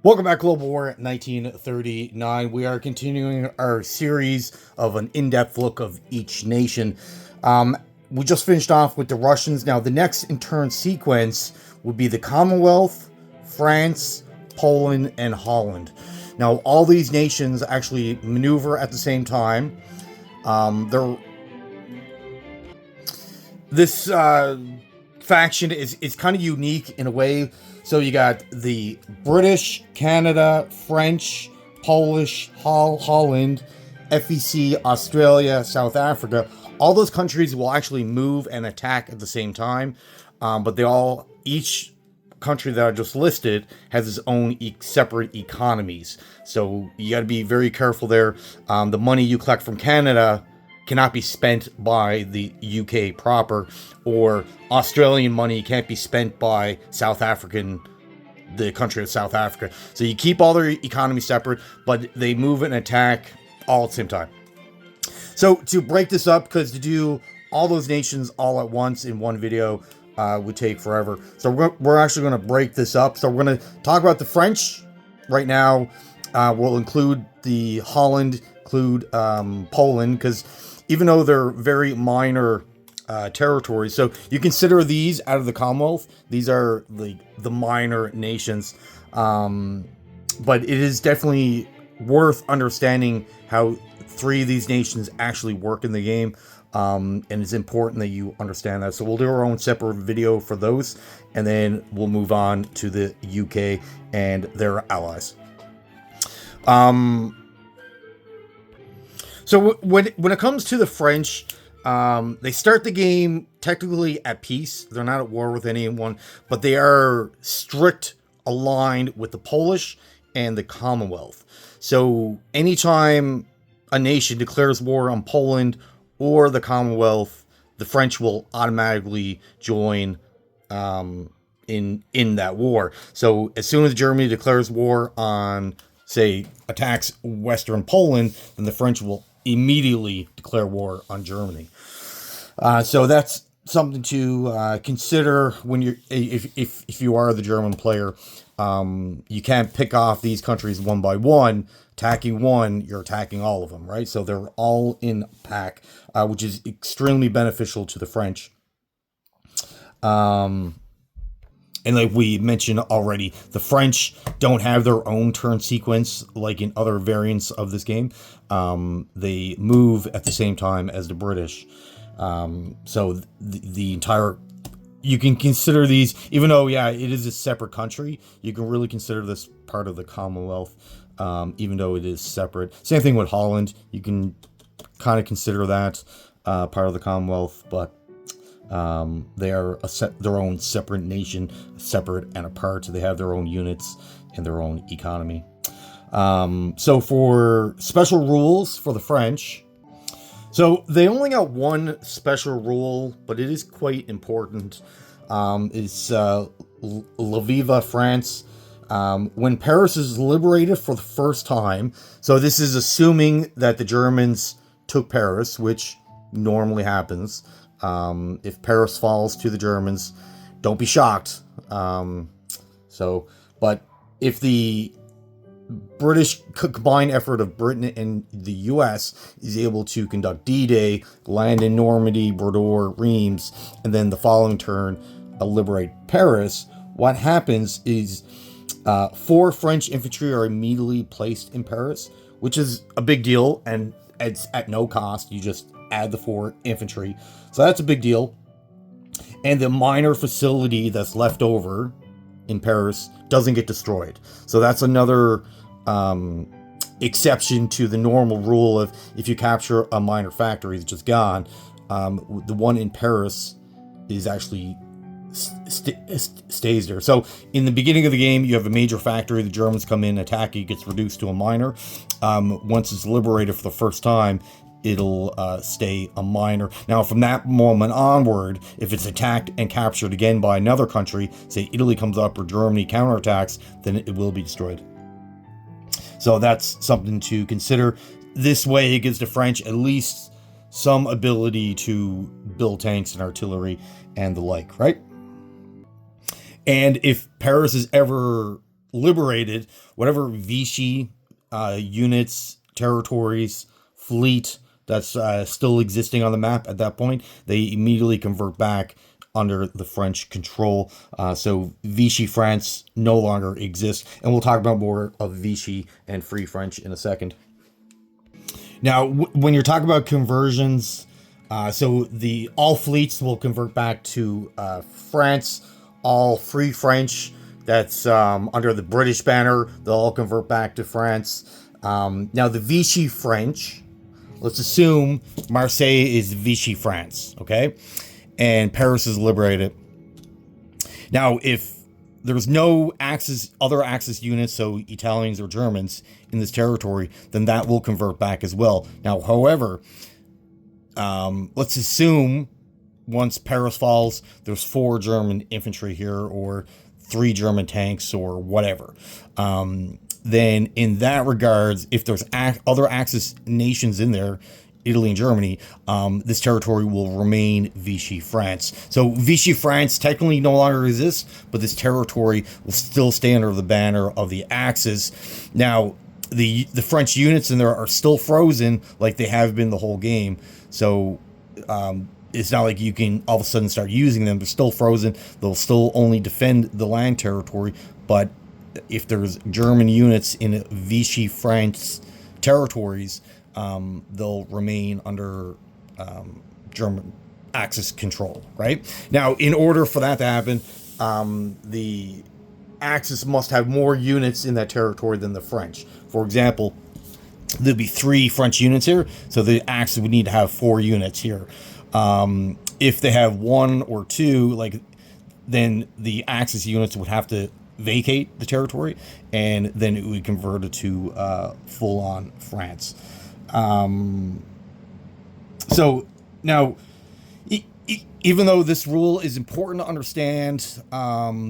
Welcome back, Global War 1939. We are continuing our series of an in-depth look of each nation. We just finished off with the Russians. Now, the next in turn sequence would be the Commonwealth, France, Poland, and Holland. Now, all these nations actually maneuver at the same time. This faction is kind of unique in a way. So you got the British, Canada, French, Polish, Holland, FEC, Australia, South Africa. All those countries will actually move and attack at the same time, but each country that I just listed has its own separate economies. So you got to be very careful there. The money you collect from Canada cannot be spent by the UK proper, or Australian money can't be spent by the country of South Africa. So you keep all their economies separate, but they move and attack all at the same time. So to break this up, because to do all those nations all at once in one video would take forever. So we're actually going to break this up. So we're going to talk about the French right now. We'll include the Holland, include Poland, because even though they're very minor territories, so you consider these out of the Commonwealth, these are the minor nations, but it is definitely worth understanding how three of these nations actually work in the game, and it's important that you understand that. So we'll do our own separate video for those, and then we'll move on to the UK and their allies. So when it comes to the French, they start the game technically at peace. They're not at war with anyone, but they are strict aligned with the Polish and the Commonwealth. So anytime a nation declares war on Poland or the Commonwealth, the French will automatically join in that war. So as soon as Germany declares war on, say, attacks Western Poland, then the French will immediately declare war on Germany. So that's something to consider when if you are the German player. You can't pick off these countries one by one. Attacking one, you're attacking all of them, right? So they're all in pack, which is extremely beneficial to the French. And like we mentioned already, the French don't have their own turn sequence like in other variants of this game. They move at the same time as the British. So the entire... You can consider these, even though, yeah, it is a separate country, you can really consider this part of the Commonwealth, even though it is separate. Same thing with Holland. You can kind of consider that part of the Commonwealth, but they are their own separate nation, separate and apart. They have their own units and their own economy. So for special rules for the French, so they only got one special rule, but it is quite important. It's La Viva France. When Paris is liberated for the first time, so this is assuming that the Germans took Paris, which normally happens. If Paris falls to the Germans, don't be shocked. But if the British combined effort of Britain and the US is able to conduct D-Day, land in Normandy, Bordeaux, Reims, and then the following turn liberate Paris, what happens is 4 French infantry are immediately placed in Paris, which is a big deal, and it's at no cost. You just add the 4 infantry. So that's a big deal. And the minor facility that's left over in Paris doesn't get destroyed. So that's another exception to the normal rule of if you capture a minor factory, it's just gone. The one in Paris is actually stays there. So in the beginning of the game, you have a major factory. The Germans come in, attack it, gets reduced to a minor. Once it's liberated for the first time, it'll stay a minor. Now, from that moment onward, if it's attacked and captured again by another country, say Italy comes up or Germany counterattacks, then it will be destroyed. So that's something to consider. This way, it gives the French at least some ability to build tanks and artillery and the like, right? And if Paris is ever liberated whatever Vichy units, territories, fleet that's still existing on the map at that point. They immediately convert back under the French control. So Vichy France no longer exists. And we'll talk about more of Vichy and Free French in a second. Now, when you're talking about conversions, so the all fleets will convert back to France. All Free French that's under the British banner, they'll all convert back to France. Now, the Vichy French, let's assume Marseille is Vichy France, okay? And Paris is liberated. Now, if there's no other Axis units, so Italians or Germans in this territory, then that will convert back as well. Now, however, let's assume once Paris falls, there's 4 German infantry here or 3 German tanks or whatever. Then in that regards, if there's other Axis nations in there, Italy and Germany, this territory will remain Vichy France. So Vichy France technically no longer exists, but this territory will still stay under the banner of the Axis. Now, the French units in there are still frozen like they have been the whole game. So it's not like you can all of a sudden start using them. They're still frozen. They'll still only defend the land territory. But if there's German units in Vichy France territories, they'll remain under German Axis control, right? Now, in order for that to happen, the Axis must have more units in that territory than the French. For example, there'd be 3 French units here, so the Axis would need to have 4 units here. If they have 1 or 2, then the Axis units would have to vacate the territory, and then it would convert it to full-on France. So now, even though this rule is important to understand,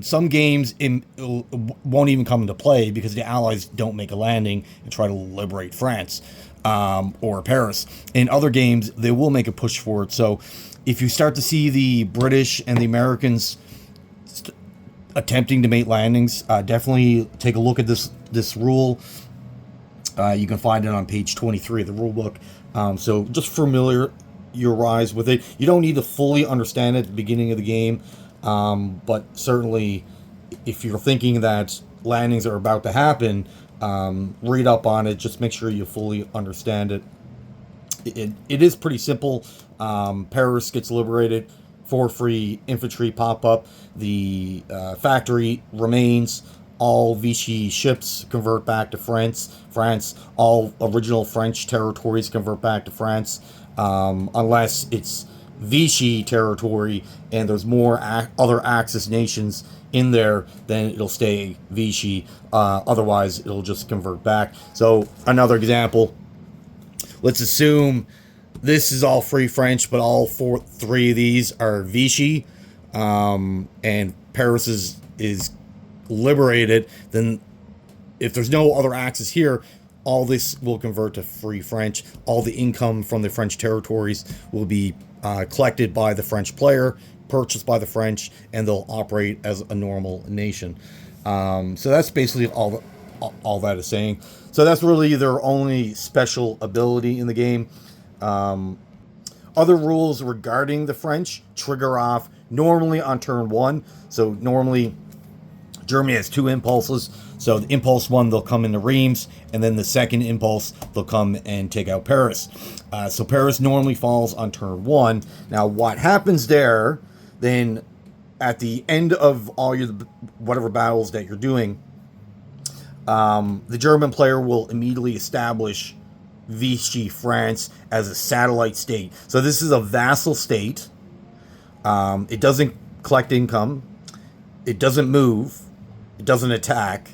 some games won't even come into play because the Allies don't make a landing and try to liberate France or Paris. In other games, they will make a push for it. So if you start to see the British and the Americans attempting to make landings, definitely take a look at this rule. You can find it on page 23 of the rule book. So just familiarize with it. You don't need to fully understand it at the beginning of the game, but certainly if you're thinking that landings are about to happen, read up on it. Just make sure you fully understand it. It is pretty simple. Paris gets liberated. 4 free infantry pop up. The factory remains. All Vichy ships convert back to France. All original French territories convert back to France, unless it's Vichy territory and there's more other Axis nations in there, then it'll stay Vichy. Otherwise, it'll just convert back. So another example, let's assume this is all Free French, but all 3 of these are Vichy, and Paris is liberated. Then if there's no other Axis here, all this will convert to Free French. All the income from the French territories will be collected by the French player, purchased by the French, and they'll operate as a normal nation. So that's basically all that is saying. So that's really their only special ability in the game. Other rules regarding the French trigger off normally on turn 1. So normally Germany has 2 impulses. So the impulse 1, they'll come into Reims, and then the second impulse, they'll come and take out Paris. So Paris normally falls on turn 1. Now, what happens there, then at the end of all your whatever battles that you're doing, the German player will immediately establish Vichy France as a satellite state. So this is a vassal state. It doesn't collect income. It doesn't move. It doesn't attack.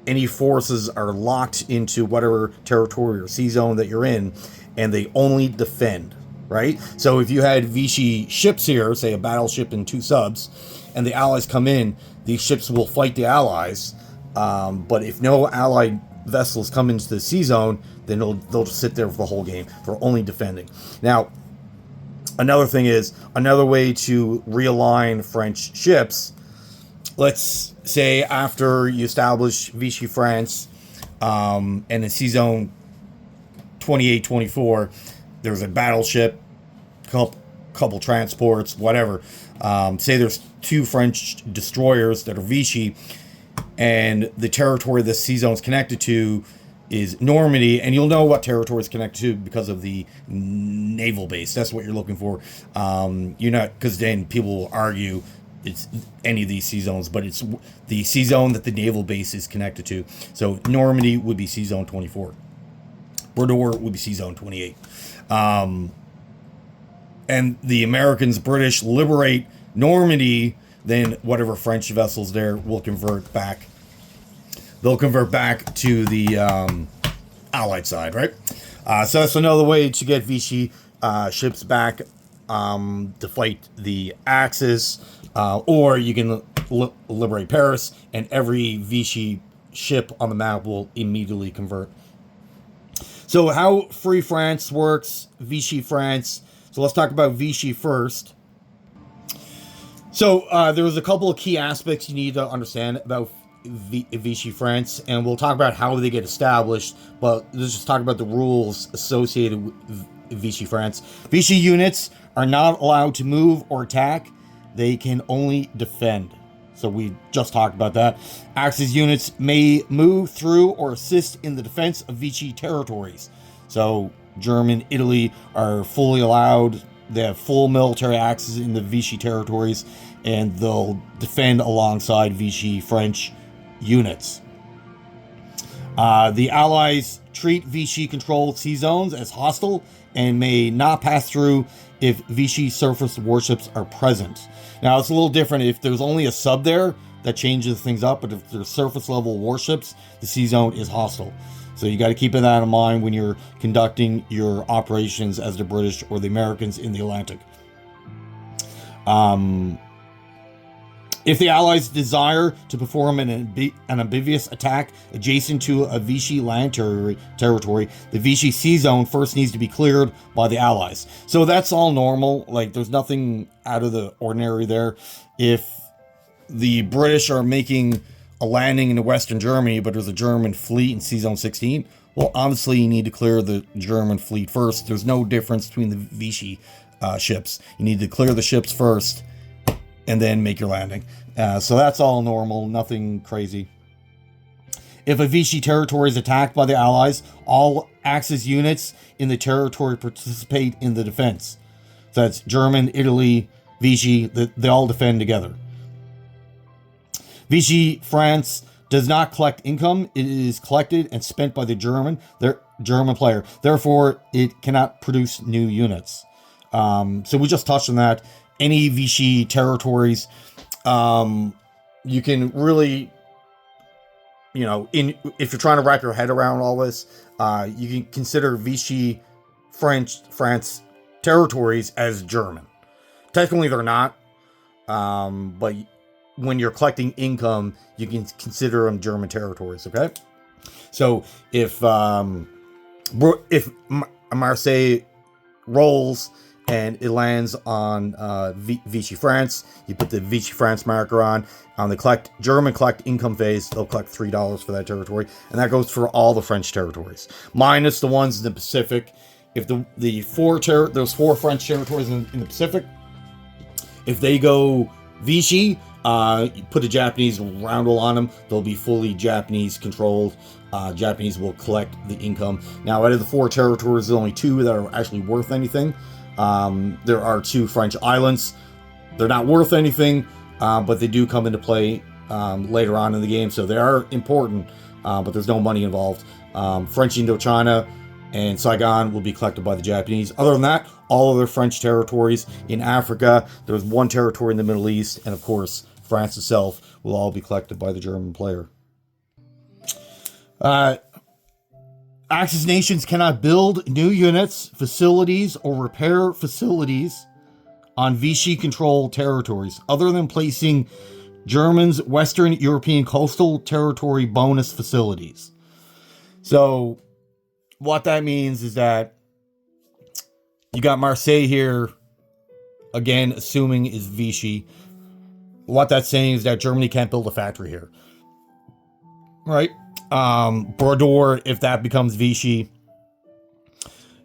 Any forces are locked into whatever territory or sea zone that you're in, and they only defend, right? So if you had Vichy ships here, say a battleship and 2 subs, and the Allies come in, these ships will fight the Allies. But if no Allied vessels come into the sea zone, then they'll just sit there for the whole game. They're only defending. Now, another thing is, another way to realign French ships let's say after you establish Vichy France, and in season 28-24, there's a battleship, couple transports, whatever. Say there's 2 French destroyers that are Vichy, and the territory this sea zone is connected to is Normandy, and you'll know what territory is connected to because of the naval base. That's what you're looking for. You're not, because then people will argue it's any of these sea zones, but it's the sea zone that the naval base is connected to. So Normandy would be sea zone 24. Bordeaux would be sea zone 28. And the Americans, British liberate Normandy, then whatever French vessels there will convert back. They'll convert back to the Allied side, right? So that's another way to get Vichy ships back to fight the Axis, or you can liberate Paris, and every Vichy ship on the map will immediately convert. So how Free France works, Vichy France. So let's talk about Vichy first. So there was a couple of key aspects you need to understand about Vichy France, and we'll talk about how they get established, but let's just talk about the rules associated with Vichy France. Vichy units are not allowed to move or attack. They can only defend. So we just talked about that. Axis units may move through or assist in the defense of Vichy territories. So German, Italy are fully allowed. They have full military access in the Vichy territories, and they'll defend alongside Vichy French units. The Allies treat Vichy-controlled sea zones as hostile and may not pass through if Vichy surface warships are present. Now, it's a little different. If there's only a sub there, that changes things up, but if there's surface-level warships, the sea zone is hostile. So you got to keep that in mind when you're conducting your operations as the British or the Americans in the Atlantic. If the Allies desire to perform an amphibious attack adjacent to a Vichy land territory, the Vichy sea zone first needs to be cleared by the Allies. So that's all normal. Like, there's nothing out of the ordinary there. If the British are making a landing into Western Germany, but there's a German fleet in sea zone 16, well, obviously you need to clear the German fleet first. There's no difference between the Vichy ships. You need to clear the ships first and then make your landing. So that's all normal, nothing crazy. If a Vichy territory is attacked by the Allies, all Axis units in the territory participate in the defense. So that's German, Italy, Vichy, they all defend together. Vichy France does not collect income. It is collected and spent by the German player. Therefore, it cannot produce new units. So we just touched on that. Any Vichy territories, you can really, if you're trying to wrap your head around all this, you can consider Vichy France territories as German. Technically, they're not, but when you're collecting income, you can consider them German territories. Okay, so if Marseille rolls and it lands on Vichy France, you put the Vichy France marker on the German collect income phase. They'll collect $3 for that territory, and that goes for all the French territories, minus the ones in the Pacific. If those 4 French territories in the Pacific, if they go Vichy, you put a Japanese roundel on them, they'll be fully Japanese controlled. Japanese will collect the income. Now, out of the 4 territories, there's only 2 that are actually worth anything. There are 2 French islands. They're not worth anything, but they do come into play later on in the game, so they are important, but there's no money involved. French Indochina and Saigon will be collected by the Japanese. Other than that, all other French territories in Africa, there's 1 territory in the Middle East, and of course, France itself will all be collected by the German player. Axis nations cannot build new units, facilities, or repair facilities on Vichy-controlled territories, other than placing Germans' Western European coastal territory bonus facilities. So, what that means is that you got Marseille here, again, assuming is Vichy. what that's saying is that Germany can't build a factory here, right? Brodor, if that becomes Vichy,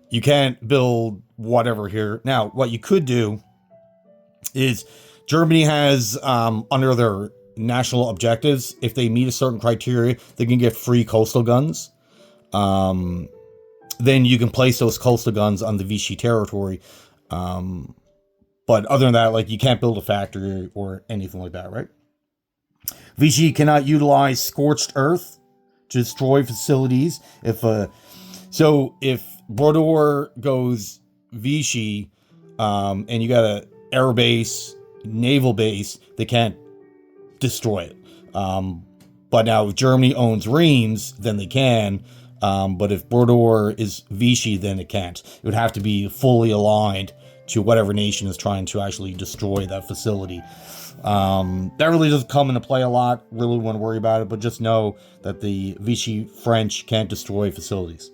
you can't build whatever here. Now, what you could do is Germany has, under their national objectives, if they meet a certain criteria, they can get free coastal guns. Then you can place those coastal guns on the Vichy territory. But other than that, like, you can't build a factory or anything like that, right? Vichy cannot utilize scorched earth to destroy facilities. If Brodor goes Vichy, and you got a air base, naval base, they can't destroy it. But now if Germany owns Reims, then they can. But if Brodor is Vichy, then it can't. It would have to be fully aligned to whatever nation is trying to actually destroy that facility. That really doesn't come into play a lot. Really wouldn't worry about it, but just know that the Vichy French can't destroy facilities.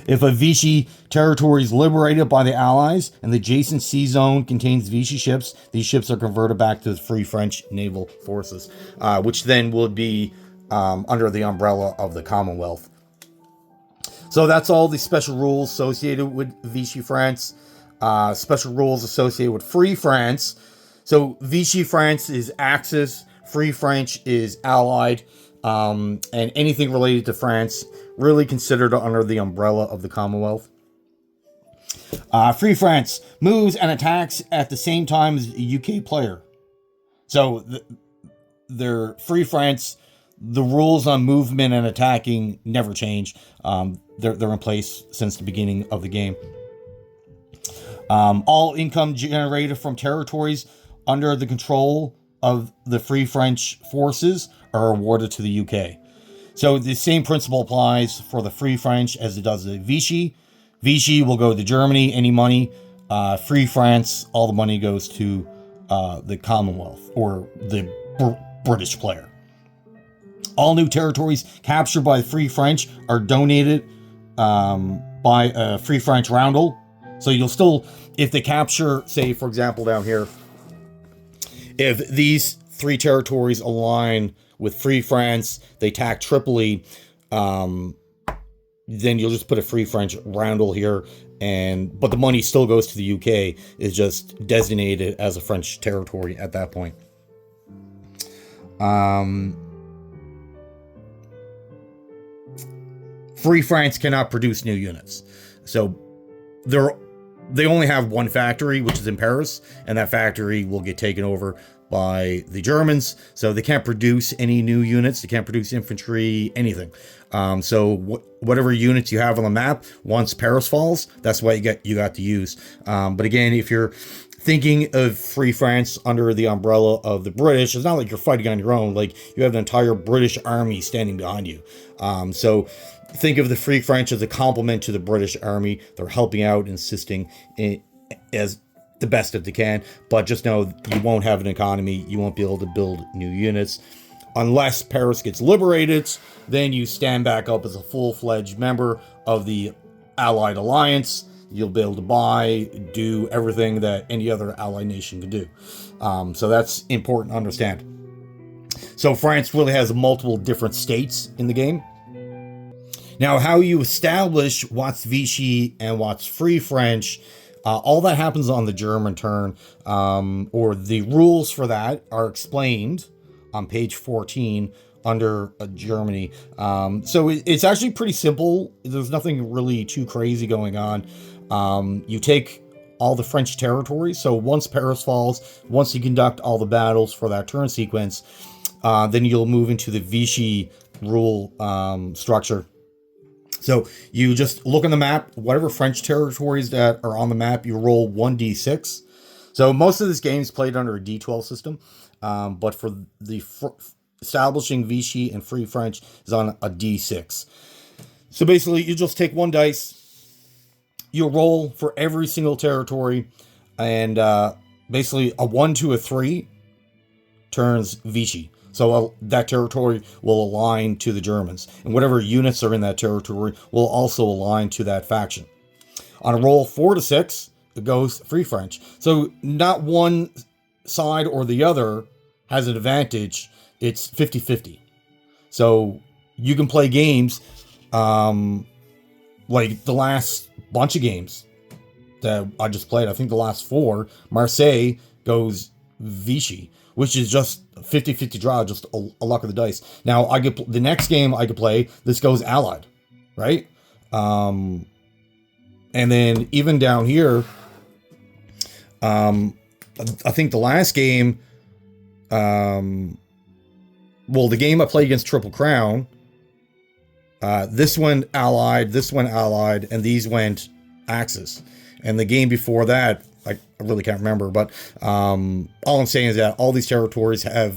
If a Vichy territory is liberated by the Allies and the adjacent sea zone contains Vichy ships, these ships are converted back to the Free French Naval Forces, which then would be under the umbrella of the Commonwealth. So that's all the special rules associated with Vichy France. Special rules associated with Free France. So Vichy France is Axis, Free French is Allied, and anything related to France really considered under the umbrella of the Commonwealth. Free France moves and attacks at the same time as a UK player. So they're Free France. The rules on movement and attacking never change. They're in place since the beginning of the game. All income generated from territories under the control of the Free French forces are awarded to the UK. So the same principle applies for the Free French as it does the Vichy. Vichy will go to Germany, any money. Free France, all the money goes to the Commonwealth or the British player. All new territories captured by the Free French are donated by a Free French roundel. So you'll still, if they capture, say, for example, down here, if these three territories align with Free France, they attack Tripoli, then you'll just put a Free French roundel here, but the money still goes to the UK. It's just designated as a French territory at that point. Free France cannot produce new units. So they only have one factory, which is in Paris, and that factory will get taken over by the Germans. So they can't produce any new units. They can't produce infantry, anything. So whatever units you have on the map, once Paris falls, that's what you got to use. But again, if you're thinking of Free France under the umbrella of the British, it's not like you're fighting on your own. Like, you have an entire British army standing behind you. So think of the Free French as a complement to the British army. They're helping out and assisting as the best that they can. But just know you won't have an economy. You won't be able to build new units. Unless Paris gets liberated, then you stand back up as a full-fledged member of the Allied Alliance. You'll be able to buy, do everything that any other allied nation can do. So that's important to understand. So France really has multiple different states in the game. Now, how you establish what's Vichy and what's Free French, all that happens on the German turn, or the rules for that are explained on page 14 under Germany. So it's actually pretty simple. There's nothing really too crazy going on. You take all the French territories. So once Paris falls, once you conduct all the battles for that turn sequence, then you'll move into the Vichy rule structure. So you just look on the map, whatever French territories that are on the map, you roll 1d6. So most of this game is played under a d12 system, but for the establishing Vichy and Free French is on a d6. So basically, you just take one dice, you roll for every single territory, and basically a 1 to a 3 turns Vichy. So that territory will align to the Germans, and whatever units are in that territory will also align to that faction. On a roll 4 to 6, it goes Free French. So not one side or the other has an advantage, it's 50-50. So you can play games like the last bunch of games that I just played. I think the last 4, Marseille goes Vichy, which is just 50-50 draw, just a luck of the dice. Now, I get the next game I could play, this goes Allied, right? And then even down here, I think the last game, well, the game I played against Triple Crown, this one Allied, and these went Axis. And the game before that, I really can't remember, but all I'm saying is that all these territories have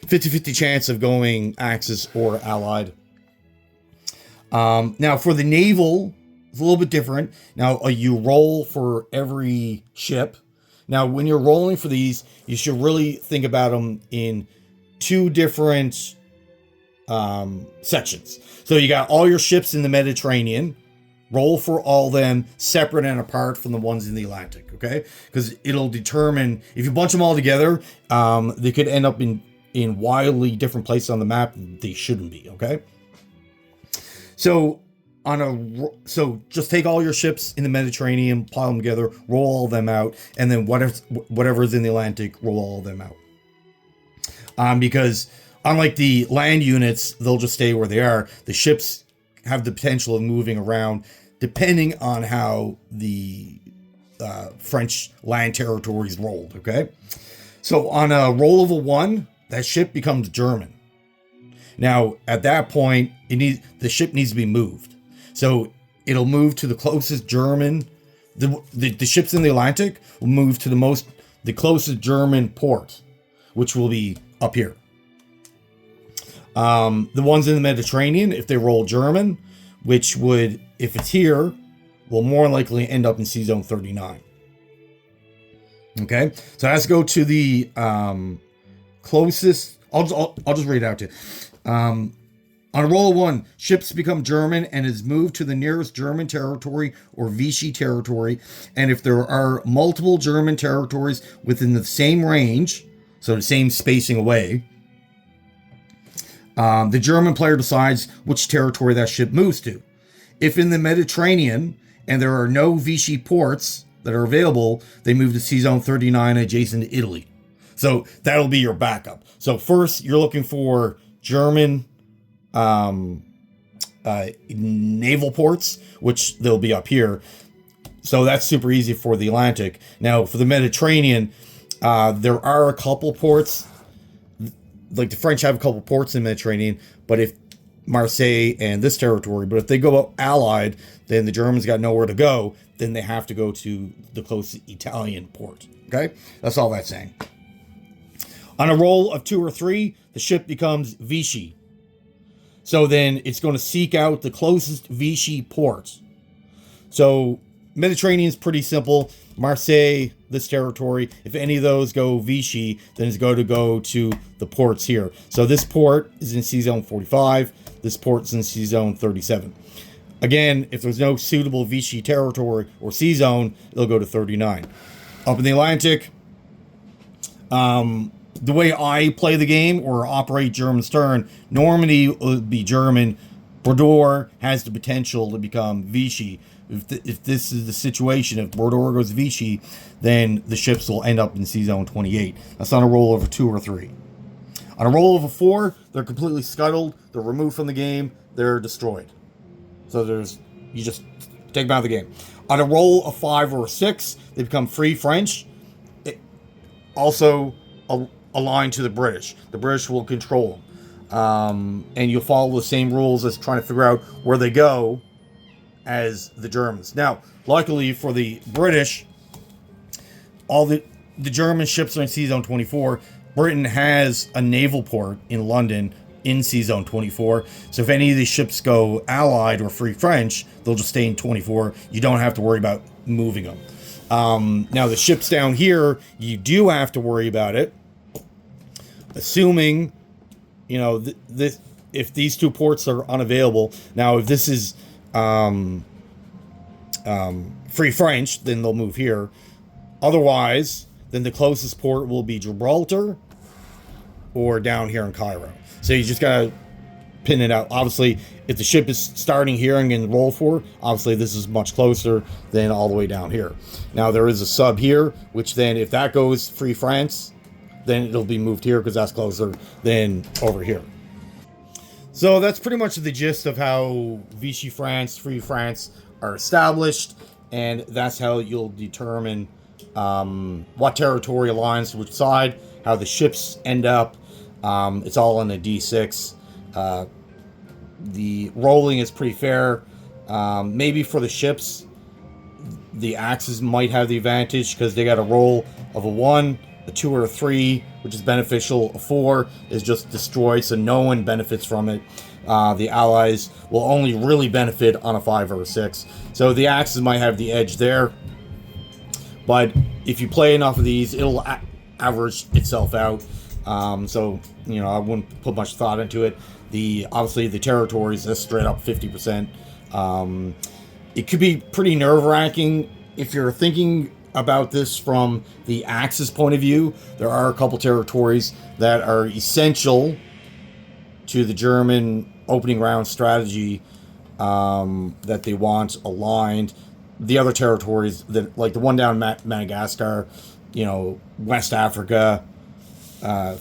50-50 chance of going Axis or Allied. Now, for the naval, it's a little bit different. Now, you roll for every ship. Now, when you're rolling for these, you should really think about them in 2 different sections. So you got all your ships in the Mediterranean. Roll for all them separate and apart from the ones in the Atlantic, okay? Because it'll determine, if you bunch them all together, they could end up in wildly different places on the map they shouldn't be, okay? So just take all your ships in the Mediterranean, pile them together, roll all of them out, and then whatever's in the Atlantic, roll all of them out. Because unlike the land units, they'll just stay where they are. The ships have the potential of moving around depending on how the French land territories rolled, okay? So on a roll of a 1, that ship becomes German. Now, at that point, the ship needs to be moved. So it'll move to the closest German, the ships in the Atlantic will move to the closest German port, which will be up here. The ones in the Mediterranean, if they roll German, which would, if it's here, will more likely end up in Sea Zone 39. Okay, so let's go to the closest. I'll just read it out to you. On a roll of 1, ships become German and is moved to the nearest German territory or Vichy territory. And if there are multiple German territories within the same range, so the same spacing away, the German player decides which territory that ship moves to. If in the Mediterranean and there are no Vichy ports that are available, they move to Sea Zone 39 adjacent to Italy. So that'll be your backup. So first, you're looking for German naval ports, which they'll be up here. So that's super easy for the Atlantic. Now, for the Mediterranean, there are a couple ports. Like the French have a couple ports in the Mediterranean, but if Marseille and this territory, but if they go Allied, then the Germans got nowhere to go. Then they have to go to the closest Italian port. Okay, that's all that's saying. On a roll of 2 or 3, the ship becomes Vichy. So then it's going to seek out the closest Vichy port. So Mediterranean is pretty simple. Marseille, this territory, if any of those go Vichy, then it's going to go to the ports here. So this port is in Sea Zone 45. This port's in Sea Zone 37. Again, if there's no suitable Vichy territory or Sea Zone, it'll go to 39. Up in the Atlantic, the way I play the game or operate German Stern, Normandy would be German. Bordeaux has the potential to become Vichy. If this is the situation, if Bordeaux goes Vichy, then the ships will end up in Sea Zone 28. That's on a roll of a 2 or 3. On a roll of a 4, they're completely scuttled. They're removed from the game. They're destroyed. So you just take them out of the game. On a roll of 5 or a 6, they become Free French. Also aligned to the British. The British will control them. And you'll follow the same rules as trying to figure out where they go as the Germans. Now, luckily for the British, all the German ships are in Sea Zone 24. Britain has a naval port in London in Sea Zone 24. So if any of these ships go Allied or Free French, they'll just stay in 24. You don't have to worry about moving them. Now, the ships down here, you do have to worry about it. Assuming, if these 2 ports are unavailable. Now, if this is Free French, then they'll move here. Otherwise, then the closest port will be Gibraltar or down here in Cairo. So you just gotta pin it out. Obviously, if the ship is starting here and getting rolled for, obviously this is much closer than all the way down here. Now there is a sub here, which then if that goes Free France, then it'll be moved here because that's closer than over here. So that's pretty much the gist of how Vichy France, Free France are established, and that's how you'll determine what territory aligns to which side, how the ships end up. It's all on the D6. The rolling is pretty fair. Maybe for the ships, the Axis might have the advantage because they got a roll of a 1, a 2, or a 3, which is beneficial. A 4 is just destroyed, so no one benefits from it. The Allies will only really benefit on a 5 or a 6. So the Axis might have the edge there. But if you play enough of these, it'll average itself out. So, you know, I wouldn't put much thought into it. Obviously, the territories is straight up 50%. It could be pretty nerve-wracking if you're thinking about this from the Axis point of view. There are a couple territories that are essential to the German opening round strategy that they want aligned. The other territories, that like the one down Madagascar, you know, West Africa,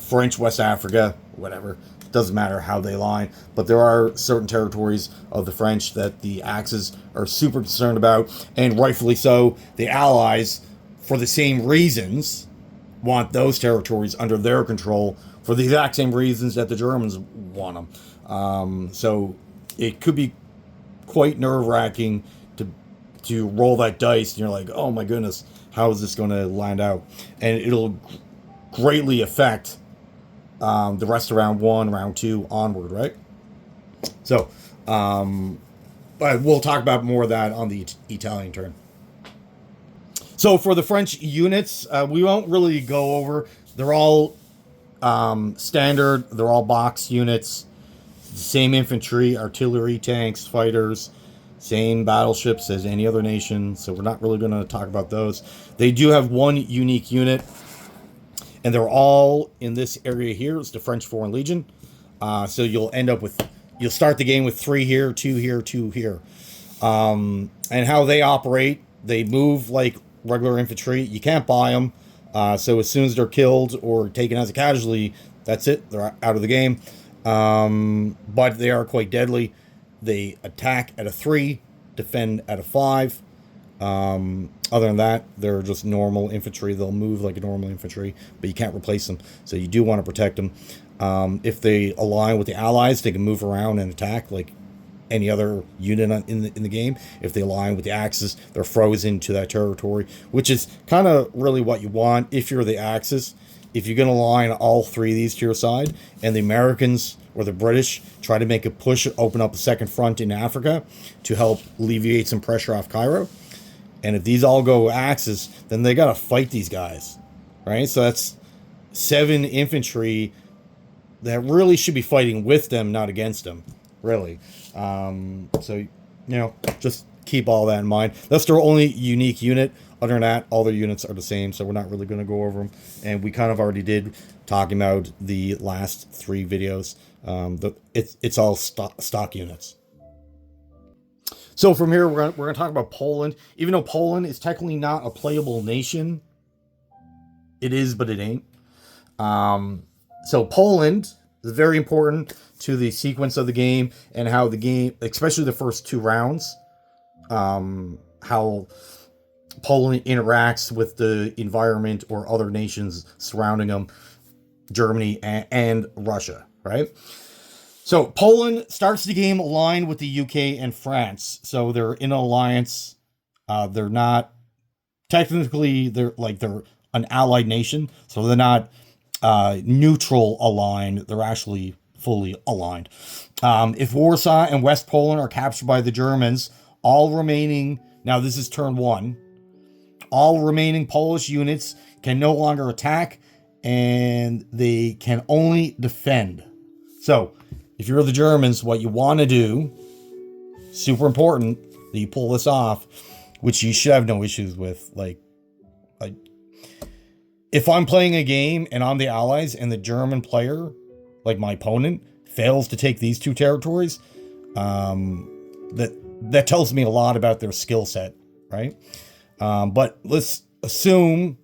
French West Africa, whatever. Doesn't matter how they line, but there are certain territories of the French that the Axis are super concerned about, and rightfully so. The Allies, for the same reasons, want those territories under their control for the exact same reasons that the Germans want them. So it could be quite nerve-wracking to roll that dice, and you're like, oh my goodness, how is this going to land out? And it'll greatly affect the rest of round 1, round 2 onward, right? So, but we'll talk about more of that on the Italian turn. So for the French units, we won't really go over. They're all standard. They're all box units. Same infantry, artillery, tanks, fighters. Same battleships as any other nation. So we're not really going to talk about those. They do have one unique unit. And they're all in this area here. It's the French Foreign Legion. So you'll end up with, you'll start the game with 3 here, 2 here, 2 here. And how they operate, they move like regular infantry. You can't buy them. So as soon as they're killed or taken as a casualty, that's it. They're out of the game. But they are quite deadly. They attack at a 3, defend at a 5. Other than that, they're just normal infantry. They'll move like a normal infantry, but you can't replace them. So you do want to protect them. If they align with the Allies, they can move around and attack like any other unit in the game. If they align with the Axis, they're frozen to that territory, which is kind of really what you want if you're the Axis. If you're going to align all 3 of these to your side, and the Americans or the British try to make a push, open up a second front in Africa to help alleviate some pressure off Cairo. And if these all go Axis, then they got to fight these guys, right? So that's 7 infantry that really should be fighting with them, not against them, really. So, you know, just keep all that in mind. That's their only unique unit. Other than that, all their units are the same, so we're not really going to go over them. And we kind of already did talking about the last 3 videos. It's all stock units. So from here, we're going to talk about Poland. Even though Poland is technically not a playable nation, it is, but it ain't. So Poland is very important to the sequence of the game and how the game, especially the first 2 rounds, how Poland interacts with the environment or other nations surrounding them, Germany and Russia, right? So Poland starts the game aligned with the UK and France. So they're in an alliance. They're not technically, they're an allied nation. So they're not neutral aligned. They're actually fully aligned. If Warsaw and West Poland are captured by the Germans, all remaining, now this is turn 1, all remaining Polish units can no longer attack and they can only defend. So if you're the Germans, what you want to do, super important that you pull this off, which you should have no issues with. Like if I'm playing a game and I'm the Allies and the German player, like my opponent, fails to take these 2 territories, that tells me a lot about their skill set, right? But let's assume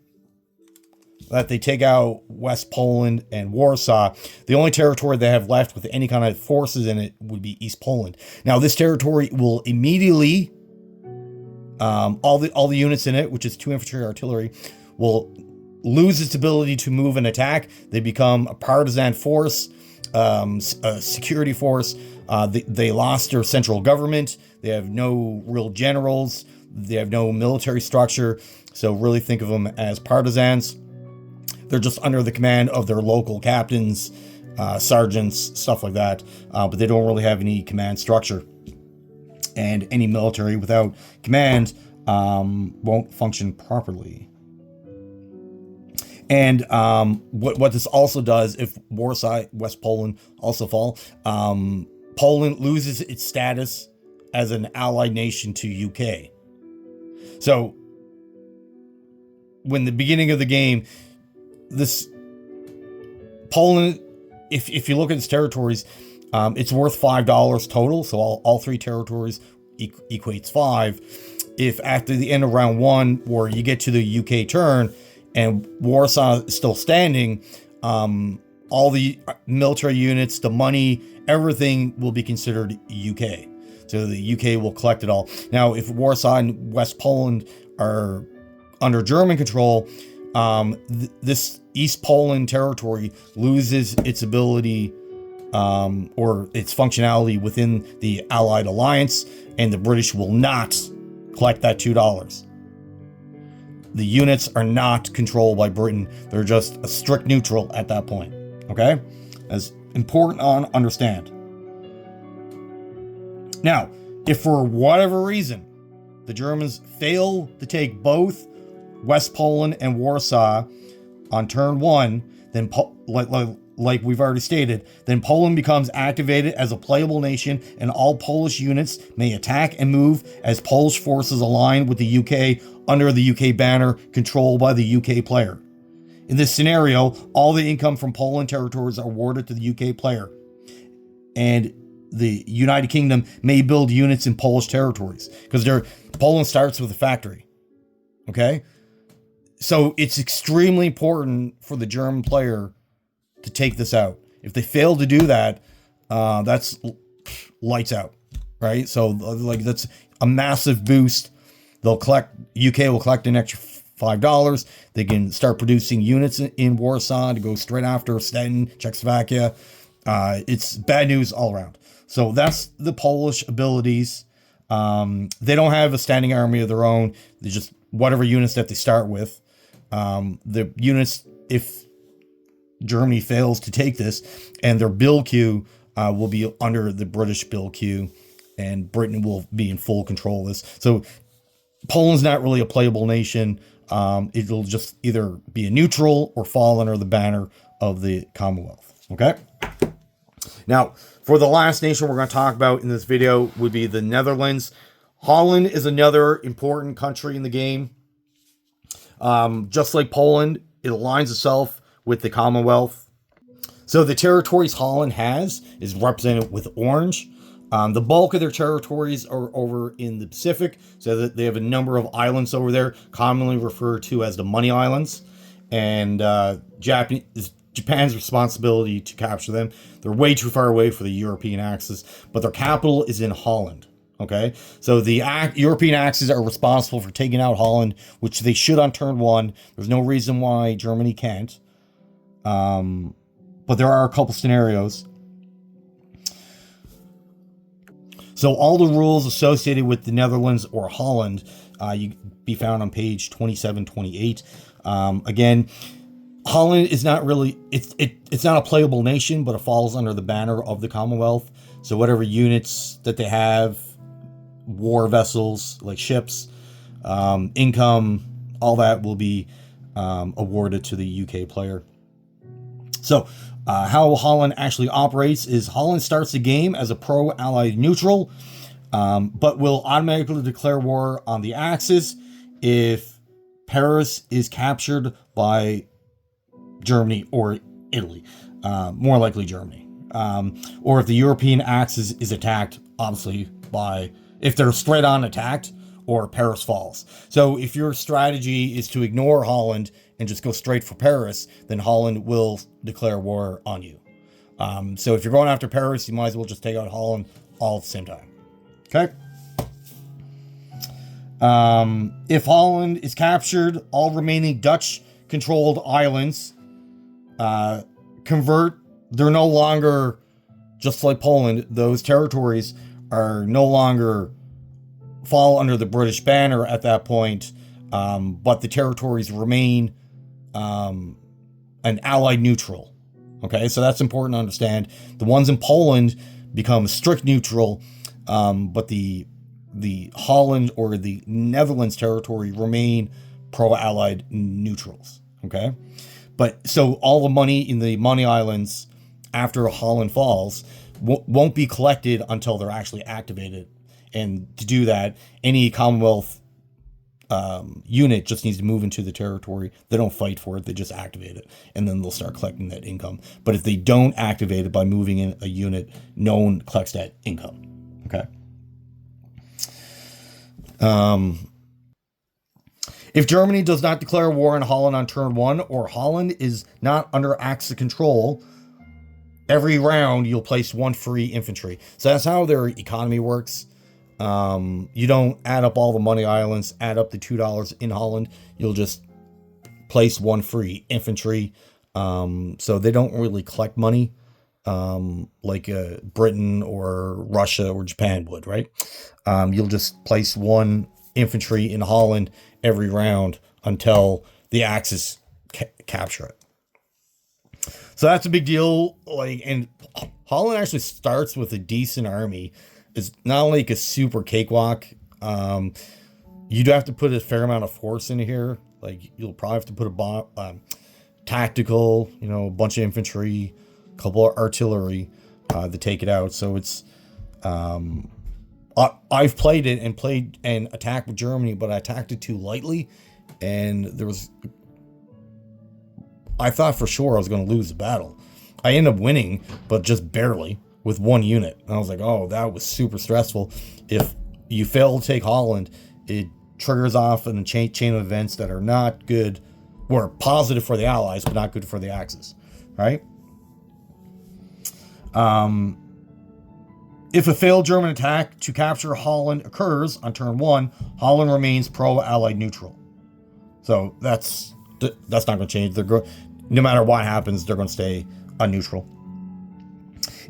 that they take out West Poland and Warsaw. The only territory they have left with any kind of forces in it would be East Poland. Now, this territory will immediately, all the units in it, which is 2 infantry artillery, will lose its ability to move and attack. They become a partisan force, a security force. They lost their central government. They have no real generals. They have no military structure. So really think of them as partisans. They're just under the command of their local captains, sergeants, stuff like that. But they don't really have any command structure. And any military without command won't function properly. And what this also does, if Warsaw, West Poland also fall, Poland loses its status as an allied nation to UK. So, when the beginning of the game, this Poland, if you look at its territories, it's worth $5 total. So all 3 territories equates 5. If after the end of round 1, where you get to the UK turn and Warsaw is still standing, all the military units, the money, everything will be considered UK. So the UK will collect it all. Now, if Warsaw and West Poland are under German control, this East Poland territory loses its ability or its functionality within the Allied alliance, and the British will not collect that $2. The units are not controlled by Britain. They're just a strict neutral at that point. Okay? That's important to understand. Now, if for whatever reason the Germans fail to take both West Poland and Warsaw on turn 1, then like we've already stated, then Poland becomes activated as a playable nation, and all Polish units may attack and move as Polish forces align with the UK under the UK banner controlled by the UK player. In this scenario, all the income from Poland territories are awarded to the UK player, and the United Kingdom may build units in Polish territories because Poland starts with a factory. Okay? So it's extremely important for the German player to take this out. If they fail to do that, that's lights out, right? So like that's a massive boost. UK will collect an extra $5. They can start producing units in Warsaw to go straight after Stettin, Czechoslovakia. It's bad news all around. So that's the Polish abilities. They don't have a standing army of their own. They're just whatever units that they start with. The units, if Germany fails to take this, and their bill queue will be under the British bill queue, and Britain will be in full control of this. So Poland's not really a playable nation. It'll just either be a neutral or fall under the banner of the Commonwealth. Okay? Now, for the last nation we're going to talk about in this video would be the Netherlands. Holland is another important country in the game. Just like Poland, it aligns itself with the Commonwealth. So the territories Holland has is represented with orange. The bulk of their territories are over in the Pacific, so that they have a number of islands over there, commonly referred to as the Money Islands. And Japan's responsibility to capture them. They're way too far away for the European Axis, but their capital is in Holland. Okay, so the European Axis are responsible for taking out Holland, which they should on turn 1. There's no reason why Germany can't. But there are a couple scenarios. So all the rules associated with the Netherlands or Holland, you be found on page 27-28. Again, Holland is not really, it's not a playable nation, but it falls under the banner of the Commonwealth. So whatever units that they have, war vessels like ships, income, all that will be awarded to the UK player. So how Holland actually operates is Holland starts the game as a pro-Allied neutral, but will automatically declare war on the Axis if Paris is captured by Germany or Italy, more likely Germany. Or if the European axis is attacked, obviously by, if they're straight on attacked, or Paris falls. So if your strategy is to ignore Holland and just go straight for Paris, then Holland will declare war on you. So if you're going after Paris, you might as well just take out Holland all at the same time. Okay? If Holland is captured, all remaining Dutch-controlled islands convert. They're no longer, just like Poland, those territories are no longer fall under the British banner at that point, but the territories remain an allied neutral. Okay, so that's important to understand. The ones in Poland become strict neutral, but the Holland or the Netherlands territory remain pro-allied neutrals. Okay, but so all the money in the money islands after Holland falls won't be collected until they're actually activated. And to do that, any Commonwealth unit just needs to move into the territory. They don't fight for it, they just activate it, and then they'll start collecting that income. But if they don't activate it by moving in a unit, no one collects that income. Okay. If Germany does not declare war on Holland on turn 1, or Holland is not under Axis control, every round you'll place 1 free infantry. So that's how their economy works. You don't add up all the money islands, add up the $2 in Holland. You'll just place 1 free infantry. So they don't really collect money like Britain or Russia or Japan would, right? You'll just place 1 infantry in Holland every round until the Axis capture it. So that's a big deal. Like, and Holland actually starts with a decent army. It's not like a super cakewalk. You do have to put a fair amount of force in here. Like, you'll probably have to put a tactical, a bunch of infantry, a couple of artillery to take it out. So it's I've played it and attacked with Germany, but I attacked it too lightly, and I thought for sure I was going to lose the battle. I ended up winning, but just barely, with 1 unit. And I was like, oh, that was super stressful. If you fail to take Holland, it triggers off a chain of events that are not good, or positive for the Allies, but not good for the Axis, right? If a failed German attack to capture Holland occurs on turn 1, Holland remains pro-Allied neutral. So that's not going to change. No matter what happens, they're going to stay neutral.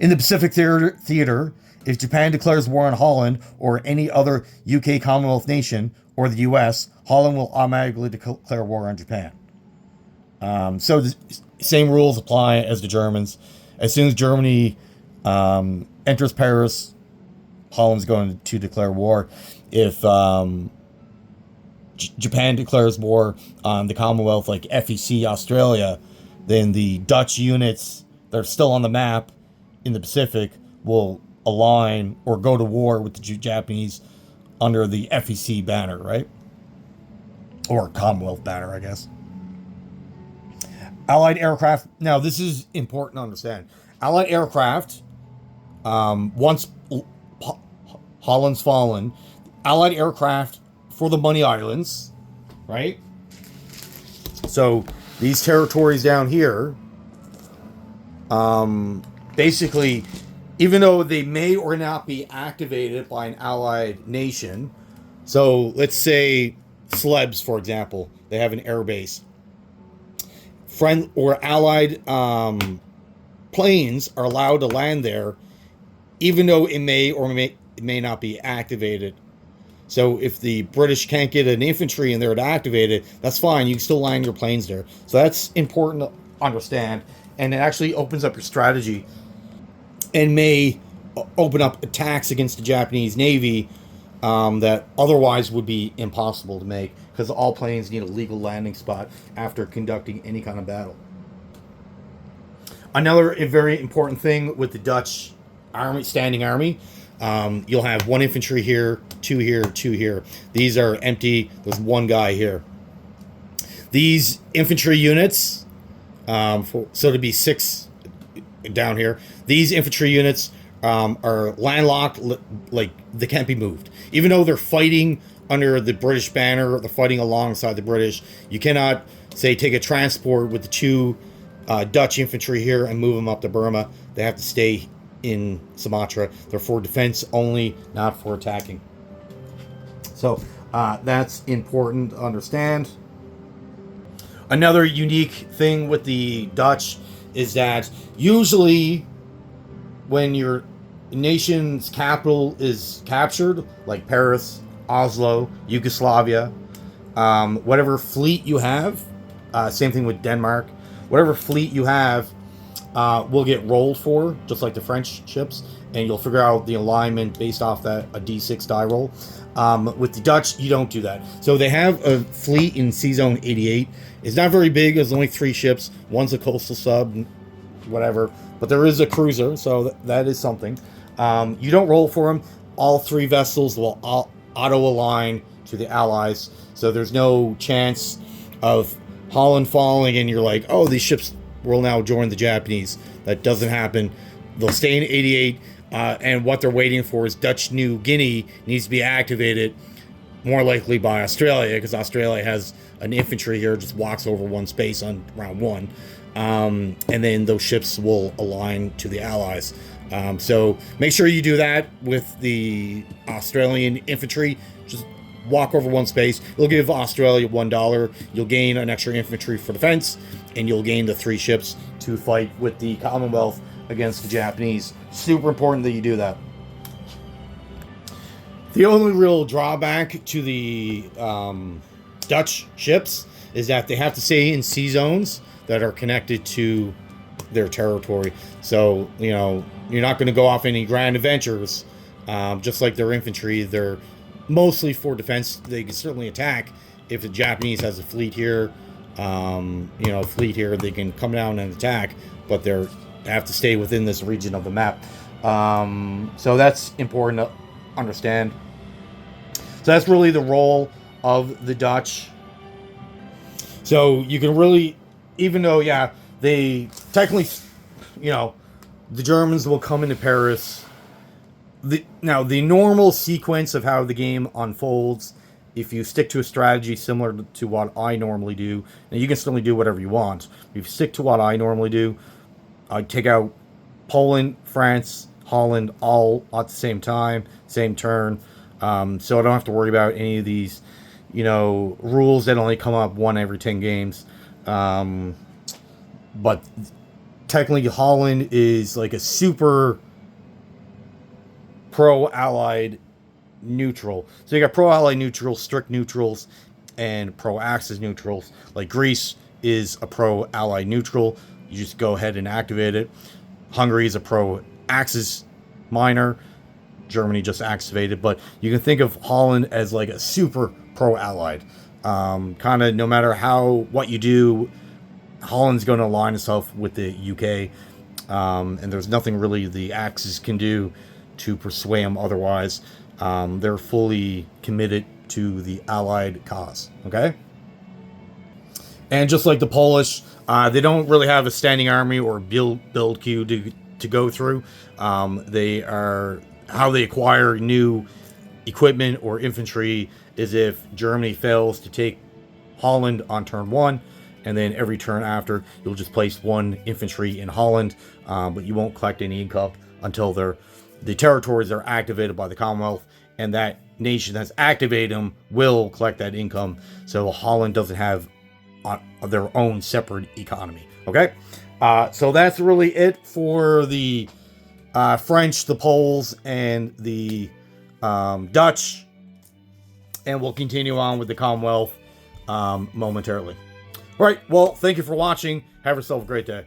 In the Pacific theater, if Japan declares war on Holland or any other UK Commonwealth nation or the US, Holland will automatically declare war on Japan. So the same rules apply as the Germans. As soon as Germany enters Paris, Holland's going to declare war. If Japan declares war on the Commonwealth, like FEC Australia, then the Dutch units that are still on the map in the Pacific will align or go to war with the Japanese under the FEC banner, right? Or Commonwealth banner, I guess. Allied aircraft. Now, this is important to understand. Allied aircraft, once Holland's fallen, Allied aircraft for the money islands, right? So these territories down here, basically, even though they may or not be activated by an allied nation, so let's say Celebes, for example, they have an air base. Friend or allied planes are allowed to land there, even though it may or may not be activated. So if the British can't get an infantry in there to activate it, that's fine. You can still land your planes there. So that's important to understand. And it actually opens up your strategy and may open up attacks against the Japanese Navy that otherwise would be impossible to make, because all planes need a legal landing spot after conducting any kind of battle. Another very important thing with the Dutch army, standing army, you'll have 1 infantry here, 2 here, 2 here. These are empty. There's 1 guy here. These infantry units, So to be 6 down here, these infantry units are landlocked, like they can't be moved. Even though they're fighting under the British banner, they're fighting alongside the British. You cannot, say, take a transport with the 2 Dutch infantry here and move them up to Burma. They have to stay in Sumatra. They're for defense only, not for attacking. So that's important to understand. Another unique thing with the Dutch is that usually when your nation's capital is captured, like Paris, Oslo, Yugoslavia, whatever fleet you have, same thing with Denmark, whatever fleet you have will get rolled for, just like the French ships, and you'll figure out the alignment based off that a D6 die roll. With the Dutch, you don't do that. So they have a fleet in Sea Zone 88. It's not very big. There's only 3 ships. One's a coastal sub, whatever. But there is a cruiser, so that is something. You don't roll for them. All 3 vessels will auto-align to the Allies. So there's no chance of Holland falling and you're like, oh, these ships will now join the Japanese. That doesn't happen. They'll stay in 88. And what they're waiting for is Dutch New Guinea needs to be activated, more likely by Australia, because Australia has an infantry here, just walks over one space on round 1. And then those ships will align to the Allies. So make sure you do that with the Australian infantry. Just walk over one space. It'll give Australia $1. You'll gain an extra infantry for defense, and you'll gain the 3 ships to fight with the Commonwealth against the Japanese. Super important that you do that. The only real drawback to the Dutch ships is that they have to stay in sea zones that are connected to their territory. So, you know, you're not going to go off any grand adventures. Just like their infantry, they're mostly for defense. They can certainly attack if the Japanese has a fleet here. Fleet here, they can come down and attack, but they have to stay within this region of the map. So that's important to understand. So that's really the role of the Dutch. So you can really, even though, yeah, they technically, the Germans will come into Paris. The normal sequence of how the game unfolds, if you stick to a strategy similar to what I normally do, and you can certainly do whatever you want. If you stick to what I normally do, I take out Poland, France, Holland, all at the same time, same turn. So I don't have to worry about any of these, rules that only come up 1 every 10 games. But technically Holland is like a super pro-allied neutral. So you got pro-allied neutrals, strict neutrals, and pro-Axis neutrals. Like Greece is a pro-allied neutral. You just go ahead and activate it. Hungary is a pro-Axis minor. Germany just activated. But you can think of Holland as like a super pro-allied. Kind of no matter what you do, Holland's going to align itself with the UK. And there's nothing really the Axis can do to persuade them otherwise. They're fully committed to the Allied cause. Okay? And just like the Polish, they don't really have a standing army or build queue to go through. They are how they acquire new equipment or infantry is if Germany fails to take Holland on turn 1, and then every turn after you'll just place 1 infantry in Holland, but you won't collect any income until the territories are activated by the Commonwealth, and that nation that's activated them will collect that income. So Holland doesn't have their own separate economy. Okay, so that's really it for the French, the Poles, and the Dutch, and we'll continue on with the Commonwealth momentarily. All right, well, thank you for watching. Have yourself a great day.